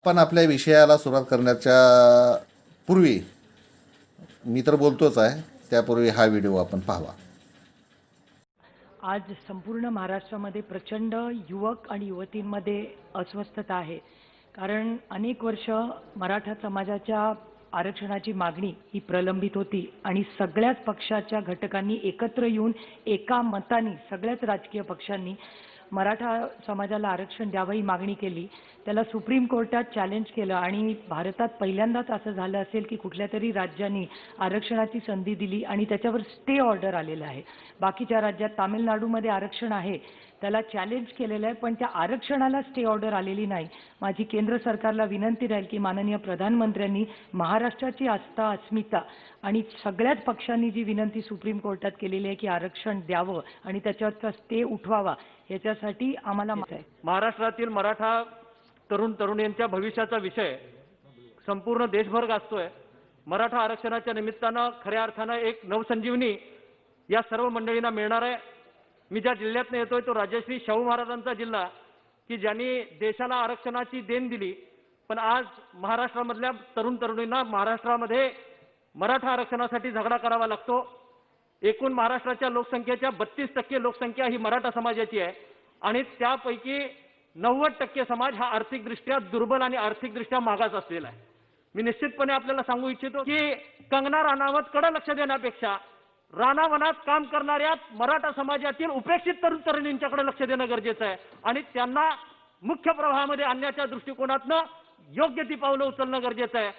आपण आपल्या विषयाला सुरुवात करण्याच्या पूर्वी मी तर बोलतोच आहे, त्यापूर्वी हा व्हिडिओ आपण पाहावा. आज संपूर्ण महाराष्ट्रामध्ये प्रचंड युवक आणि युवतींमध्ये अस्वस्थता आहे. कारण अनेक वर्ष मराठा समाजाच्या आरक्षणाची मागणी ही प्रलंबित होती आणि सगळ्याच पक्षाच्या घटकांनी एकत्र येऊन एका मताने सगळ्याच राजकीय पक्षांनी मराठा समाजाला आरक्षण द्यावं ही मागणी केली. त्याला सुप्रीम कोर्टात चॅलेंज केलं आणि भारतात पहिल्यांदाच असं झालं असेल की कुठल्या तरी राज्यांनी आरक्षणाची संधी दिली आणि त्याच्यावर स्टे ऑर्डर आलेला आहे. बाकीच्या राज्यात तामिळनाडूमध्ये आरक्षण आहे, त्याला चॅलेंज केलेलं आहे, पण त्या आरक्षणाला स्टे ऑर्डर आलेली नाही. माझी केंद्र सरकारला विनंती राहील की माननीय प्रधानमंत्र्यांनी महाराष्ट्राची आस्था अस्मिता आणि सगळ्याच पक्षांनी जी विनंती सुप्रीम कोर्टात केलेली आहे की आरक्षण द्यावं आणि त्याच्यावरचा स्टे उठवावा, याच्यासाठी आम्हाला महाराष्ट्रातील मराठा तरुण तरुणींच्या भविष्याचा विषय संपूर्ण देशभर गाजतोय. मराठा आरक्षणाच्या निमित्तानं खऱ्या अर्थानं एक नवसंजीवनी या सर्व मंडळींना मिळणार आहे. मी ज्या जिल्ह्यातनं येतोय तो राजश्री शाहू महाराजांचा जिल्हा, की ज्यांनी देशाला आरक्षणाची देण दिली. पण आज महाराष्ट्रामधल्या तरुण तरुणींना महाराष्ट्रामध्ये मराठा आरक्षणासाठी झगडा करावा लागतो. एकूण महाराष्ट्राच्या लोकसंख्येच्या 32% लोकसंख्या ही मराठा समाजाची आहे आणि त्यापैकी 90% समाज हा आर्थिकदृष्ट्या दुर्बल आणि आर्थिकदृष्ट्या मागास असलेला आहे. मी निश्चितपणे आपल्याला सांगू इच्छितो की कंगना राणावतकडे लक्ष देण्यापेक्षा रानावनात काम करणाऱ्या मराठा समाजातील उपेक्षित तरुण तरुणींच्याकडे लक्ष देणं गरजेचं आहे आणि त्यांना मुख्य प्रवाहामध्ये आणण्याच्या दृष्टिकोनातनं योग्य ती पावलं उचलणं गरजेचं आहे.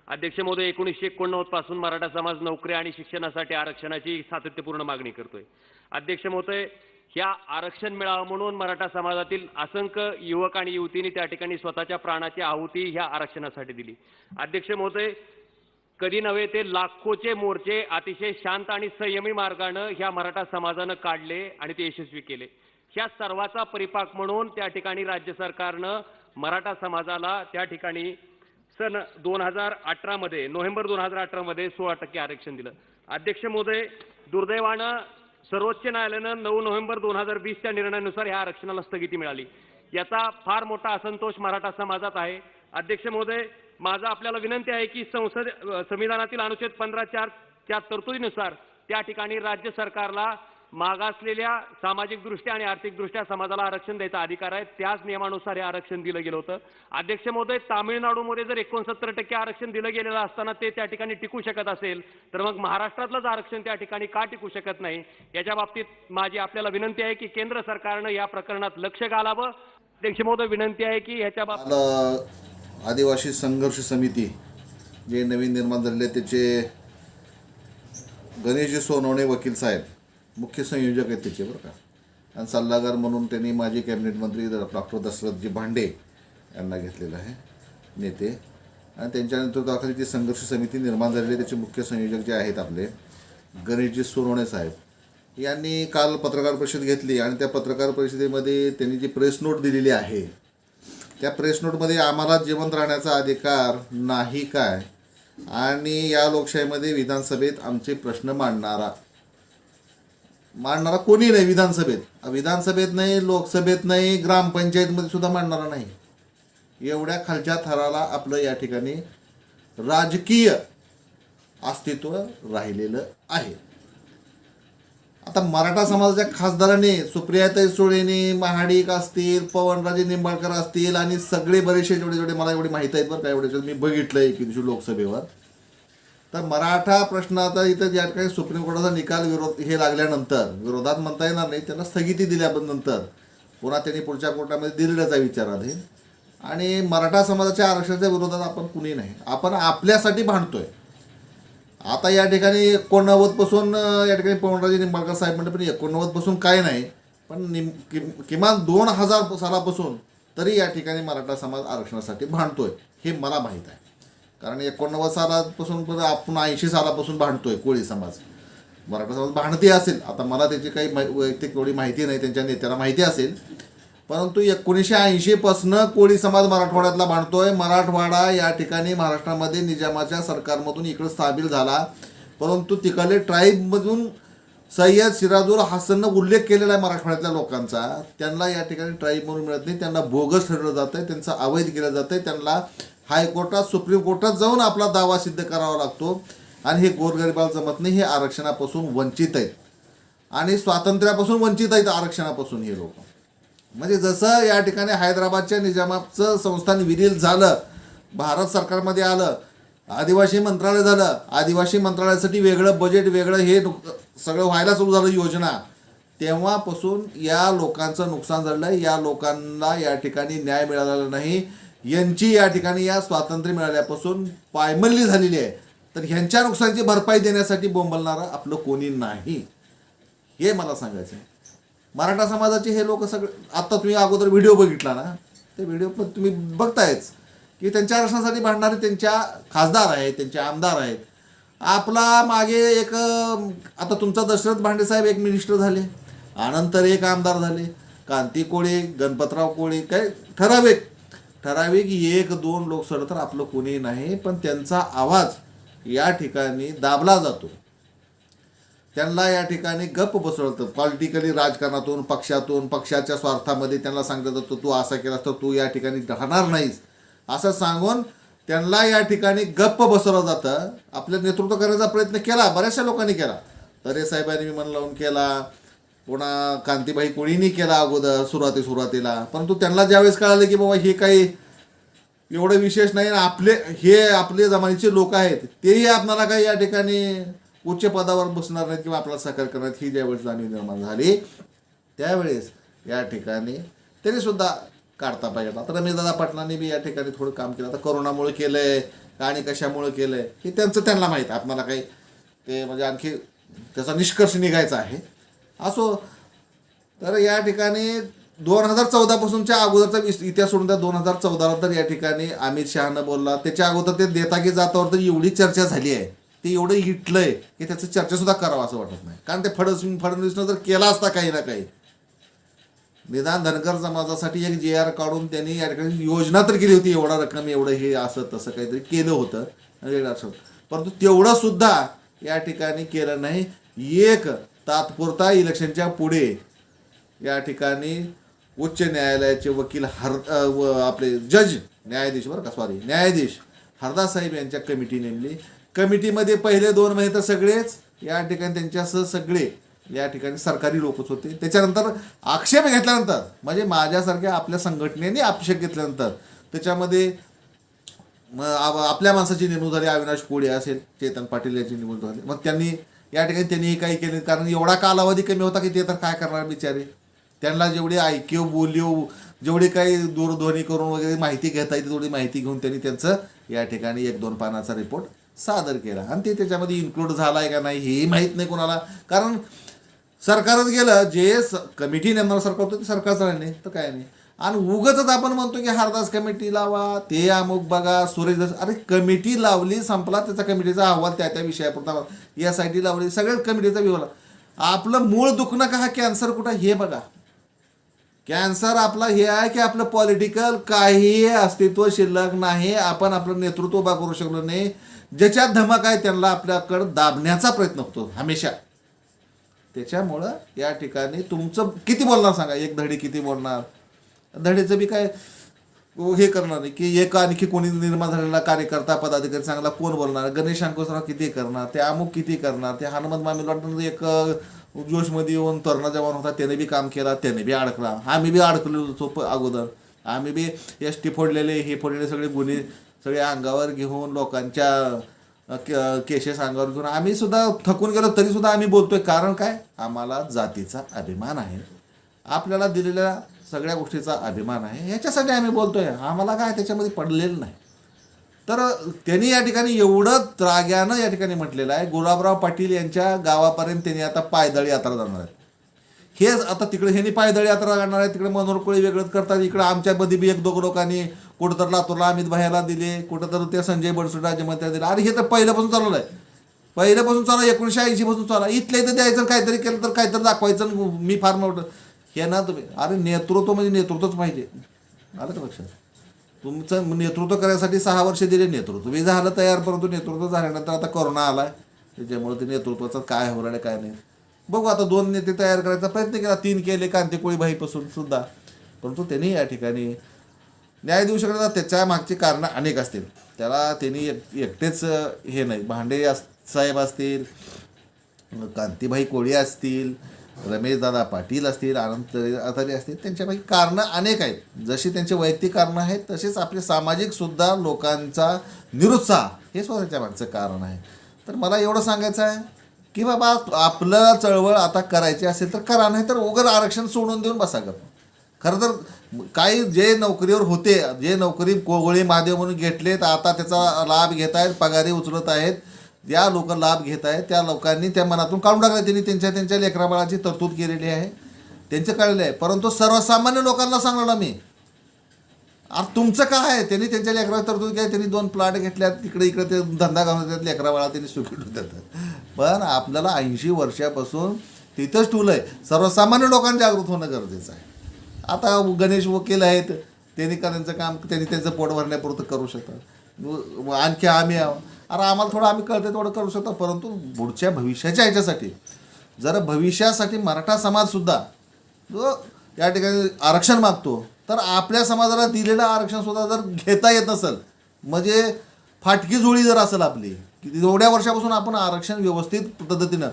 अध्यक्ष महोदय, 1989 पासून मराठा समाज नोकरी आणि शिक्षणासाठी आरक्षणाची सातत्यपूर्ण मागणी करतोय. अध्यक्ष महोदय, ह्या आरक्षण मिळावं म्हणून मराठा समाजातील असंख्य युवक आणि युवतींनी त्या ठिकाणी स्वतःच्या प्राणाची आहुती ह्या आरक्षणासाठी दिली. अध्यक्ष महोदय, कधी नव्हे ते लाखोचे मोर्चे अतिशय शांत आणि संयमी मार्गाने ह्या मराठा समाजानं काढले आणि ते यशस्वी केले. ह्या सर्वाचा परिपाक म्हणून त्या ठिकाणी राज्य सरकारनं मराठा समाजाला त्या ठिकाणी सन 2018 मध्ये नोव्हेंबर 2018 मध्ये 16% आरक्षण दिलं. अध्यक्ष महोदय, दुर्दैवानं सर्वोच्च न्यायालयानं 9 नोव्हेंबर 2020च्या निर्णयानुसार ह्या आरक्षणाला स्थगिती मिळाली. याचा फार मोठा असंतोष मराठा समाजात आहे. अध्यक्ष महोदय, माझा आपल्याला विनंती आहे की संविधानातील अनुच्छेद 15(4) च्या तरतुदीनुसार त्या ठिकाणी राज्य सरकारला मागासलेल्या सामाजिकदृष्ट्या आणि आर्थिकदृष्ट्या समाजाला आरक्षण द्यायचा अधिकार आहे. त्याच नियमानुसार हे आरक्षण दिलं गेलं होतं. अध्यक्ष महोदय, तामिळनाडूमध्ये जर 69% आरक्षण दिलं गेलेलं असताना ते त्या ठिकाणी टिकू शकत असेल तर मग महाराष्ट्रातलंच आरक्षण त्या ठिकाणी का टिकू शकत नाही? याच्या बाबतीत माझी आपल्याला विनंती आहे की केंद्र सरकारनं या प्रकरणात लक्ष घालावं. अध्यक्ष महोदय, विनंती आहे की ह्याच्या बाबतीत आदिवासी संघर्ष समिती जे नवीन निर्माण झालेले त्याचे गणेशजी सोनवणे वकील साहेब मुख्य संयोजक आहेत त्याचे, बरं का. आणि सल्लागार म्हणून त्यांनी माजी कॅबिनेट मंत्री डॉक्टर दशरथजी भांडे यांना घेतलेलं आहे, नेते. आणि त्यांच्या नेतृत्वाखाली जी संघर्ष समिती निर्माण झालेली त्याचे मुख्य संयोजक जे आहेत आपले गणेशजी सोनवणे साहेब यांनी काल पत्रकार परिषद घेतली आणि त्या पत्रकार परिषदेमध्ये त्यांनी जी प्रेस नोट दिलेली आहे त्या प्रेस नोटमध्ये आम्हाला जिवंत राहण्याचा अधिकार नाही काय आणि या लोकशाहीमध्ये विधानसभेत आमचे प्रश्न मांडणारा कोणी नाही. विधानसभेत नाही, लोकसभेत नाही, ग्रामपंचायतमध्ये सुद्धा मांडणारा नाही. एवढ्या खालच्या थराला आपलं या ठिकाणी राजकीय अस्तित्व राहिलेलं आहे. आता मराठा समाजाच्या खासदारांनी सुप्रियाताई सुळेंनी, महाडिक असतील, पवनराजे निंबाळकर असतील आणि सगळे बरेचसे जेवढे मला एवढे माहीत आहेत, बरं का, एवढे मी बघितलं आहे की दिवशी लोकसभेवर. तर मराठा प्रश्नाचा इथं या ठिकाणी सुप्रीम कोर्टाचा निकाल लागल्यानंतर विरोधात म्हणता येणार नाही, त्यांना स्थगिती दिल्यानंतर पुन्हा त्यांनी पुढच्या कोर्टामध्ये दिलेल्याचा विचार आहे. आणि मराठा समाजाच्या आरक्षणाच्या विरोधात आपण कुणी नाही, आपण आपल्यासाठी भांडतोय. आता या ठिकाणी 89 पासून या ठिकाणी पवनराजे निंबाळकर साहेब म्हणते, पण 89 पासून काय नाही, पण किमान 2000 सालापासून तरी या ठिकाणी मराठा समाज आरक्षणासाठी भांडतोय हे मला माहीत आहे. कारण 89 सालापासून पण आपण 80 सालापासून भांडतोय कोळी समाज. मराठा समाज भांडते असेल, आता मला त्याची काही वैयक्तिक एवढी माहिती नाही, त्यांच्या नेत्याला माहिती असेल, परंतु 1980 पासून कोळी समाज मराठवाड्यातला भांडतोय. मराठवाडा या ठिकाणी महाराष्ट्रामध्ये निजामाच्या सरकारमधून इकडं स्थापित झाला, परंतु तिकडले ट्राईबमधून सय्यद सिराजुल हसननं उल्लेख केलेला आहे मराठवाड्यातल्या लोकांचा, त्यांना या ठिकाणी ट्राईब म्हणून मिळत नाही, त्यांना बोगस ठरवलं जातं आहे, त्यांचं अवैध केलं जातं आहे, त्यांना हायकोर्टात सुप्रीम कोर्टात जाऊन आपला दावा सिद्ध करावा लागतो आणि हे गोरगरिबाला जमत नाही. हे आरक्षणापासून वंचित आहेत आणि स्वातंत्र्यापासून वंचित आहेत आरक्षणापासून हे लोक. म्हणजे जसं या ठिकाणी हैदराबादच्या निजामाचं संस्थान विलीन झालं, भारत सरकारमध्ये आलं, आदिवासी मंत्रालय झालं, आदिवासी मंत्रालयासाठी वेगळं बजेट वेगळं हे सगळं व्हायला सुरू झालं योजना, तेव्हापासून या लोकांचं नुकसान झालं आहे. या लोकांना या ठिकाणी न्याय मिळालेला नाही. यांची या ठिकाणी या स्वातंत्र्य मिळाल्यापासून पायमल्ली झालेली आहे. तर ह्यांच्या नुकसानीची भरपाई देण्यासाठी बोंबलणारं आपलं कोणी नाही, हे मला सांगायचं आहे. मराठा समाजाचे हे लोक सगळे, आत्ता तुम्ही अगोदर व्हिडिओ बघितला ना, ते व्हिडिओ पण तुम्ही बघतायच की त्यांच्या आरक्षणासाठी भांडणारे त्यांच्या खासदार आहेत, त्यांचे आमदार आहेत. आपला मागे एक आता तुमचा दशरथ भांडे साहेब एक मिनिस्टर झाले, अनंतर एक आमदार झाले, कांती कोळे, गणपतराव कोळे, काय ठराविक 1-2 लोक सोडलं तर आपलं कोणी नाही. पण त्यांचा आवाज या ठिकाणी दाबला जातो, त्यांना या ठिकाणी गप्प बसवलं. पॉलिटिकली राजकारणातून, पक्षाच्या स्वार्थामध्ये त्यांना सांगितलं जातं तू असं केलास तर तू या ठिकाणी राहणार नाहीस असं सांगून त्यांना या ठिकाणी गप्प बसवलं जातं. आपलं नेतृत्व करण्याचा प्रयत्न केला, बऱ्याचशा लोकांनी केला, तरे साहेबांनी मी मन लावून केला, पुन्हा कांतीबाई कोळींनी केला अगोदर सुरुवातीला. परंतु त्यांना ज्यावेळेस कळालं की बाबा हे काही एवढं विशेष नाही, आपले जमानीचे लोक आहेत, तेही आपल्याला काही या ठिकाणी उच्च पदावर बसणार नाहीत किंवा आपल्याला सहकार्य करणार, ही ज्यावेळेस जाणीव निर्माण झाली त्यावेळेस या ठिकाणी त्यांनी सुद्धा काढता पाहिजे. आता रमेशदादा पाटलांनी बी या ठिकाणी थोडं काम केलं. आता करोनामुळे केलंय आणि कशामुळे केलंय हे त्यांना माहीत आहे, आपल्याला काही ते म्हणजे आणखी त्याचा निष्कर्ष निघायचा आहे. असो, तर या ठिकाणी 2014 पासूनच्या अगोदरचा इतिहास सोडून त्या 2014ला तर या ठिकाणी अमित शहानं बोलला, त्याच्या अगोदर ते देता की जातावर तर एवढी चर्चा झाली आहे, ते एवढं हिटलंय की त्याचं चर्चासुद्धा करावं असं वाटत नाही. कारण ते फडणवीसनं जर केला असता काही ना काही, निदान धनगर समाजासाठी एक JR काढून त्यांनी या ठिकाणी योजना तर केली होती, एवढा रक्कम एवढं हे असं तसं काहीतरी केलं होतं, परंतु तेवढं सुद्धा या ठिकाणी केलं नाही. एक तात्पुरता इलेक्शनच्या पुढे या ठिकाणी उच्च न्यायालयाचे वकील आपले न्यायाधीश हरदास साहेब यांच्या कमिटी नेमली. कमिटीमध्ये पहिले 2 महिने तर सगळेच या ठिकाणी त्यांच्यासह सगळे या ठिकाणी सरकारी लोकच होते. त्याच्यानंतर आक्षेप घेतल्यानंतर, म्हणजे माझ्यासारख्या आपल्या संघटनेने आक्षेप घेतल्यानंतर त्याच्यामध्ये आपल्या माणसाची नेमणूक झाली, अविनाश कोळी असेल, चेतन पाटील यांची नेमणूक झाली. मग त्यांनी काही केले, कारण एवढा कालावधी कमी होता की ते तर काय करणार बिचारे. त्यांना जेवढे ऐक्यू बोलिओ जेवढी काही दूरध्वनी करून वगैरे माहिती घेता येते तेवढी माहिती घेऊन त्यांनी त्यांचं या ठिकाणी 1-2 पानाचा रिपोर्ट सादर केला. आणि ते त्याच्यामध्ये इन्क्लूड झाला आहे का नाही हेही माहीत नाही कोणाला, कारण सरकारच गेलं, जे कमिटी नेमणार सरकार होतं ते सरकारचं नाही तर काय नाही. आणि उगाचच आपण म्हणतो की हरदास कमिटी लावा, ते अमुक बघा, सुरेश दास, अरे कमिटी लावली, संपला त्याचा कमिटीचा अहवाल त्या विषयापुरता, यासाठी लावली, सगळ्या कमिटीचा विभाग. आपलं मूळ दुखणं का, हा कॅन्सर कुठं हे बघा. कॅन्सर आपला हे आहे की आपलं पॉलिटिकल काहीही अस्तित्व शिल्लक नाही. आपण आपलं नेतृत्व उभा करू शकलो नाही. ज्याच्यात धमक आहे त्यांना आपल्याकडं दाबण्याचा प्रयत्न होतो हमेशा. त्याच्यामुळं या ठिकाणी तुमचं किती बोलणार सांगा, एक धडी किती बोलणार, धडीचं बी काय हे करणार नाही की एक आणखी कोणी निर्माण झालेला कार्यकर्ता पदाधिकारी चांगला कोण बोलणार, गणेश अंकुशराव किती करणार, ते अमुक किती करणार, ते हनुमंत मामी लॉटन एक जोशमध्ये येऊन तरुणा जवान होता, त्याने बी काम केला, त्याने बी अडकला, आम्ही बी अडकलेलो होतो अगोदर, आम्ही बी एस टी फोडलेले हे फोडलेले सगळे गुन्हे सगळे अंगावर घेऊन लोकांच्या केसेस अंगावर घेऊन आम्ही सुद्धा थकून गेलो, तरीसुद्धा आम्ही बोलतोय. कारण काय, आम्हाला जातीचा अभिमान आहे, आपल्याला दिलेल्या सगळ्या गोष्टीचा अभिमान आहे, ह्याच्यासाठी आम्ही बोलतोय. आम्हाला काय त्याच्यामध्ये पडलेलं नाही. तर त्यांनी या ठिकाणी एवढं त्राग्यानं या ठिकाणी म्हटलेलं आहे, गुलाबराव पाटील यांच्या गावापर्यंत त्यांनी आता पायदळी यात्रा जाणार आहेत. हेच आता तिकडे ह्यांनी पायदळी यात्रा काढणार आहे, तिकडे मनोहर कोळी वेगळंच करतात, इकडं आमच्यामध्ये बी 1-2 लोकांनी कुठं तर लातूरला अमित भाईला दिले, कुठं तर ते संजय बनसोडे राज्यमंत्र्याला दिले. अरे हे तर पहिल्यापासून चालवलं आहे, पहिल्यापासून चालू 1980 पासून चालू. इथल्या इथं द्यायचं, काहीतरी केलं तर काहीतरी दाखवायचं, मी फार मोठं हे ना तुम्ही. अरे नेतृत्व म्हणजे नेतृत्वच पाहिजे, आलं का लक्षात. तुमचं नेतृत्व करायसाठी 6 वर्ष दिले, नेतृत्व बी झालं तयार, परंतु नेतृत्व झाल्यानंतर आता कोरोना आला आहे, त्याच्यामुळे ते नेतृत्वाचं काय होणार आहे काय नाही. बघू आता 2 नेते तयार करायचा प्रयत्न केला, 3 केले कांतीकोळीबाईपासून सुद्धा, परंतु त्यांनी या ठिकाणी न्याय देऊ शकत नाही. त्याच्या मागची कारणं अनेक असतील. त्याला त्यांनी एकटेच हे नाही, भांडे साहेब असतील, कांतीबाई कोळी असतील, रमेशदादा पाटील असतील, अनंत अथारे असतील, त्यांच्यापैकी कारणं अनेक आहेत. जशी त्यांची वैयक्तिक कारणं आहेत तसेच आपले सामाजिक सुद्धा लोकांचा निरुत्साह हे सुद्धा त्याच्या मागचं कारण आहे. तर मला एवढं सांगायचं आहे की बाबा आपलं चळवळ आता करायची असेल तर करा, नाही तर उगाच आरक्षण सोडून देऊन बसा गं. खरं तर काही जे नोकरीवर होते, जे नोकरी कोगोळी महादेव म्हणून घेतलेत, आता त्याचा लाभ घेत आहेत, पगारी उचलत आहेत, ज्या लोक लाभ घेत आहेत त्या लोकांनी त्या मनातून काढून टाकलं. त्यांनी त्यांच्या लेकराबाळाची तरतूद केलेली आहे, त्यांचं कळलेलं आहे. परंतु सर्वसामान्य लोकांना सांगणार ना मी, अरे तुमचं काय आहे? त्यांनी त्यांच्या लेकराची तरतूद केली, त्यांनी 2 प्लॉट घेतल्यात, इकडे ते धंदा घालून देतात, लेकराबाळा त्यांनी सुखी ठेवतात. पण आपल्याला 80 वर्षापासून तिथंच ठेवलं आहे. सर्वसामान्य लोकांना जागृत होणं गरजेचं आहे. आता गणेश वकील आहेत, त्यांनी का त्यांचं काम त्यांनी त्यांचं पोट भरण्यापुरतं करू शकतात. आणखी आम्ही आहो, अरे आम्हाला थोडं आम्ही कळते थोडं करू शकतो, परंतु पुढच्या भविष्याच्या ह्याच्यासाठी जर भविष्यासाठी मराठा समाजसुद्धा जो या ठिकाणी आरक्षण मागतो, तर आपल्या समाजाला दिलेलं आरक्षणसुद्धा जर घेता येत नसेल, म्हणजे फाटकी जुळी जर असेल आपली, की एवढ्या वर्षापासून आपण आरक्षण व्यवस्थित पद्धतीनं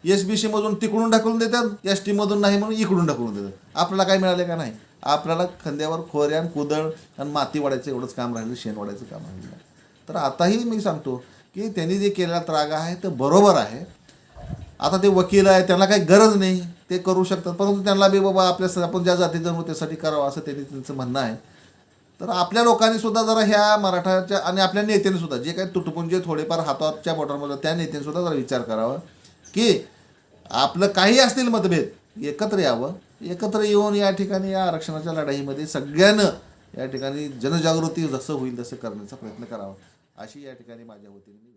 SBC मधून तिकडून ढकलून देतात, ST मधून नाही म्हणून इकडून ढकलून देतात. आपल्याला काय मिळाले का नाही? आपल्याला खांद्यावर खोऱ्यान कुदळ आणि माती वाढायचं एवढंच काम राहिलं, शेण वाढायचं काम राहिलं. तर आताही मी सांगतो की त्यांनी जे केलेला त्राग आहे ते बरोबर आहे. आता ते वकील आहे, त्यांना काही गरज नाही, ते करू शकतात, परंतु त्यांना बी बाबा आपल्या आपण ज्या जाती जन्म त्यासाठी करावं असं त्यांचं म्हणणं आहे. तर आपल्या लोकांनी सुद्धा जरा ह्या मराठाच्या आणि आपल्या नेत्यांनी सुद्धा जे काही तुटपुंजे थोडेफार हाताच्या बोटांमध्ये त्या नेत्यांनी सुद्धा जरा विचार करावा की आपलं काही असतील मतभेद एकत्र यावं, एकत्र येऊन या ठिकाणी या आरक्षणाच्या लढाईमध्ये सगळ्यांना या ठिकाणी जनजागृती जसं होईल तसं करण्याचा प्रयत्न करावा, अशी या ठिकाणी माझ्या वतीने